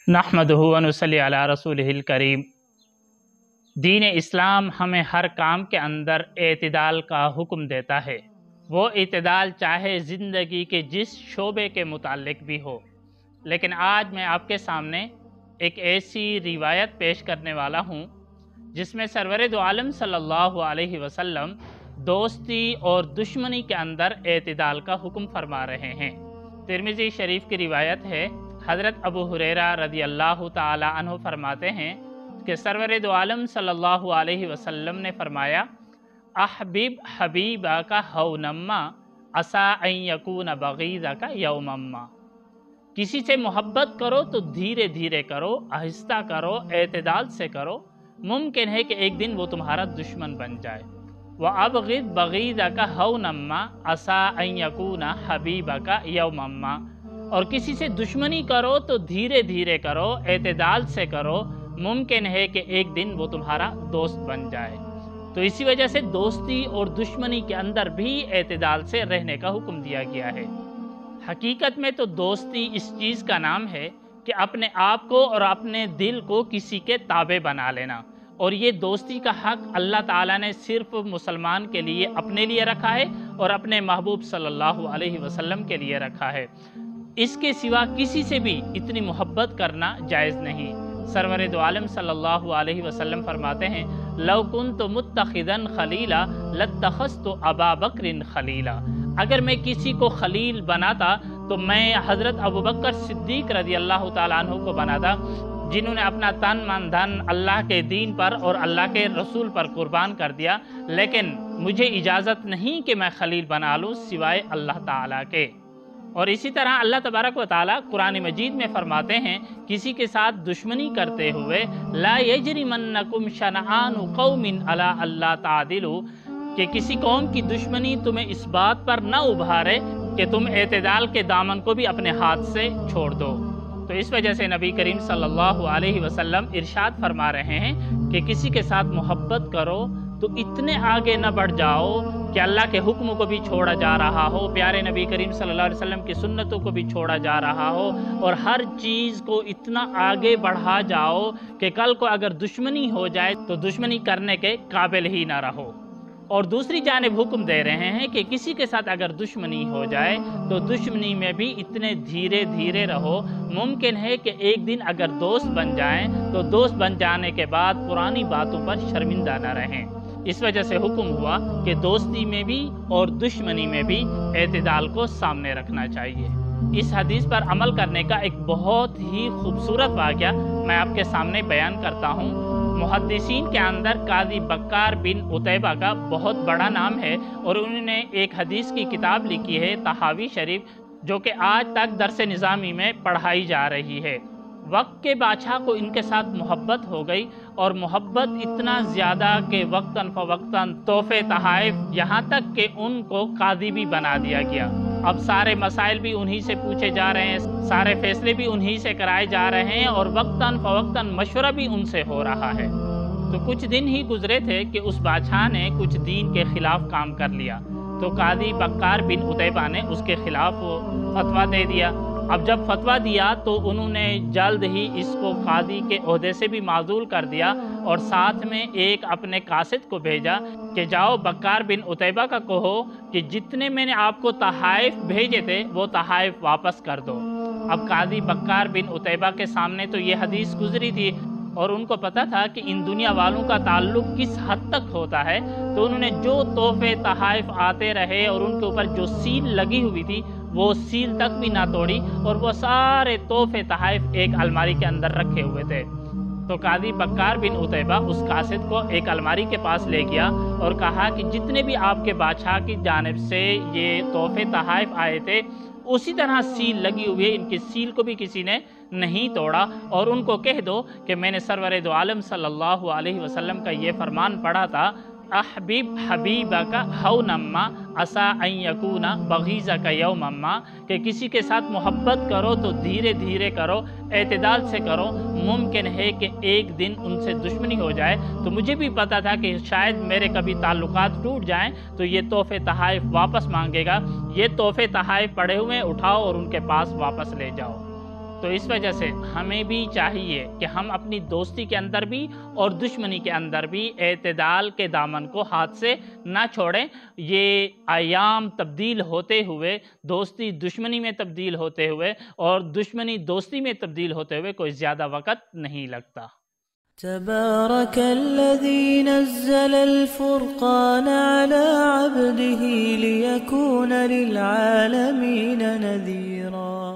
नहमदुहु व नसल्ली अला रसूलिहिल करीम। दीन इस्लाम हमें हर काम के अंदर एतदाल का हुक्म देता है। वो एतदाल चाहे ज़िंदगी के जिस शोबे के मुताल्लिक भी हो। लेकिन आज मैं आपके सामने एक ऐसी रिवायत पेश करने वाला हूँ जिसमें सरवर दो आलम सल्लल्लाहु अलैहि वसल्लम दोस्ती और दुश्मनी के अंदर एतदाल का हुक्म फरमा रहे हैं। तिरमिज़ी शरीफ की रिवायत है। हज़रत अबू हुरैरा रज़ी अल्लाह ताला अन्हु फरमाते हैं कि सरवर दो आलम सल्लल्लाहु अलैहि वसल्लम ने फरमाया, अहबिब हबीबा का हौनम्मा असा अन यकून बगीज़ा का यौमम्मा। किसी से मोहब्बत करो तो धीरे धीरे करो, आहिस्ता करो, एतदाल से करो। मुमकिन है कि एक दिन वो तुम्हारा दुश्मन बन जाए। वह अबग़िद बगीज़ा का हौनम्मा असा अन यकून हबीबा का यौमम्मा। और किसी से दुश्मनी करो तो धीरे धीरे करो, एतदाल से करो। मुमकिन है कि एक दिन वो तुम्हारा दोस्त बन जाए। तो इसी वजह से दोस्ती और दुश्मनी के अंदर भी एतदाल से रहने का हुक्म दिया गया है। हकीकत में तो दोस्ती इस चीज़ का नाम है कि अपने आप को और अपने दिल को किसी के ताबे बना लेना। और ये दोस्ती का हक़ अल्लाह ताला ने सिर्फ़ मुसलमान के लिए अपने लिए रखा है और अपने महबूब सल्लल्लाहु अलैहि वसल्लम के लिए रखा है। इसके सिवा किसी से भी इतनी मोहब्बत करना जायज़ नहीं। सरवर दो आलम सल्लल्लाहु अलैहि वसल्लम फरमाते हैं, लौ कुन्तु मुत्तखिदन खलीला लत्तखज़्तु अबा बकरिन खलीला। अगर मैं किसी को खलील बनाता तो मैं हज़रत अबू बकर सिद्दीक़ रज़ी अल्लाह ताला अन्हु को बनाता, जिन्होंने अपना तन मन धन अल्लाह के दीन पर और अल्लाह के रसूल पर कुर्बान कर दिया। लेकिन मुझे इजाज़त नहीं कि मैं खलील बना लूँ सिवाय अल्लाह ताला के। और इसी तरह अल्लाह तबारक व ताला कुरान मजीद में फरमाते हैं, किसी के साथ दुश्मनी करते हुए, ला यजरिमन्नकुम शनआनु कौमिन अला अल्ला तादिलु, कि किसी कौम की दुश्मनी तुम्हें इस बात पर न उभारे कि तुम एतदाल के दामन को भी अपने हाथ से छोड़ दो। तो इस वजह से नबी करीम सल्लल्लाहु अलैहि वसल्लम इरशाद फरमा रहे हैं कि किसी के साथ मोहब्बत करो तो इतने आगे न बढ़ जाओ कि अल्लाह के हुक्म को भी छोड़ा जा रहा हो, प्यारे नबी करीम सल्लल्लाहु अलैहि वसल्लम की सुन्नतों को भी छोड़ा जा रहा हो, और हर चीज़ को इतना आगे बढ़ा जाओ कि कल को अगर दुश्मनी हो जाए तो दुश्मनी करने के काबिल ही ना रहो। और दूसरी जानिब हुक्म दे रहे हैं कि किसी के साथ अगर दुश्मनी हो जाए तो दुश्मनी में भी इतने धीरे धीरे रहो। मुमकिन है कि एक दिन अगर दोस्त बन जाएं तो दोस्त बन जाने के बाद पुरानी बातों पर शर्मिंदा न रहें। इस वजह से हुक्म हुआ कि दोस्ती में भी और दुश्मनी में भी एतदाल को सामने रखना चाहिए। इस हदीस पर अमल करने का एक बहुत ही खूबसूरत वाक़या मैं आपके सामने बयान करता हूँ। मुहद्दिसीन के अंदर काज़ी बक्कार बिन उतैबा का बहुत बड़ा नाम है और उन्होंने एक हदीस की किताब लिखी है, तहावी शरीफ, जो कि आज तक दरस निज़ामी में पढ़ाई जा रही है। वक्त के बादशाह को इनके साथ मोहब्बत हो गई और मोहब्बत इतना ज़्यादा कि वक्तन फ़वक्तन तोहफ़े तहाइफ, यहाँ तक कि उनको कादी भी बना दिया गया। अब सारे मसाइल भी उन्हीं से पूछे जा रहे हैं, सारे फैसले भी उन्हीं से कराए जा रहे हैं और वक्तन फ़वक्तन मशवरा भी उनसे हो रहा है। तो कुछ दिन ही गुजरे थे कि उस बादशाह ने कुछ दीन के ख़िलाफ़ काम कर लिया। तो कादी बक्कार बिन उतैबा ने उसके ख़िलाफ़ फतवा दे दिया। अब जब फतवा दिया तो उन्होंने जल्द ही इसको कादी के ओहदे से भी माज़ूल कर दिया और साथ में एक अपने कासिद को भेजा कि जाओ बक्कार बिन उतैबा का कहो कि जितने मैंने आपको तहाइफ भेजे थे वो तहाइफ वापस कर दो। अब कादी बक्कार बिन उतैबा के सामने तो ये हदीस गुजरी थी और उनको पता था कि इन दुनिया वालों का ताल्लुक़ किस हद तक होता है। तो उन्होंने जो तोहफ़े तहाइफ आते रहे और उनके ऊपर जो सील लगी हुई थी वो सील तक भी ना तोड़ी और वो सारे तोहफ़े तहाइफ एक अलमारी के अंदर रखे हुए थे। तो कादी बक्कार बिन उतैबा उस कासिद को एक अलमारी के पास ले गया और कहा कि जितने भी आपके बादशाह की जानिब से ये तोहफ़े तहाइफ आए थे उसी तरह सील लगी हुई है, इनकी सील को भी किसी ने नहीं तोड़ा। और उनको कह दो कि मैंने सरवर दो आलम सल्लल्लाहु अलैहि वसल्लम का ये फरमान पढ़ा था, अहबिब हबीबा का हौनम्मा असा अन यकूना बगीज़ा का यौमम्मा, कि किसी के साथ मोहब्बत करो तो धीरे धीरे करो, एतदाल से करो। मुमकिन है कि एक दिन उनसे दुश्मनी हो जाए। तो मुझे भी पता था कि शायद मेरे कभी ताल्लुकात टूट जाएं तो ये तोहफ़े तहाइफ वापस मांगेगा। ये तोहफ़े तहाइफ पड़े हुए उठाओ और उनके पास वापस ले जाओ। تو اس وجہ سے ہمیں بھی چاہیے کہ ہم اپنی دوستی کے اندر بھی اور دشمنی کے اندر بھی اعتدال کے دامن کو ہاتھ سے نہ چھوڑیں۔ یہ ایام تبدیل ہوتے ہوئے، دوستی دشمنی میں تبدیل ہوتے ہوئے اور دشمنی دوستی میں تبدیل ہوتے ہوئے کوئی زیادہ وقت نہیں لگتا۔ تبارك الذي نزل الفرقان على عبده ليكون للعالمين نذيرا۔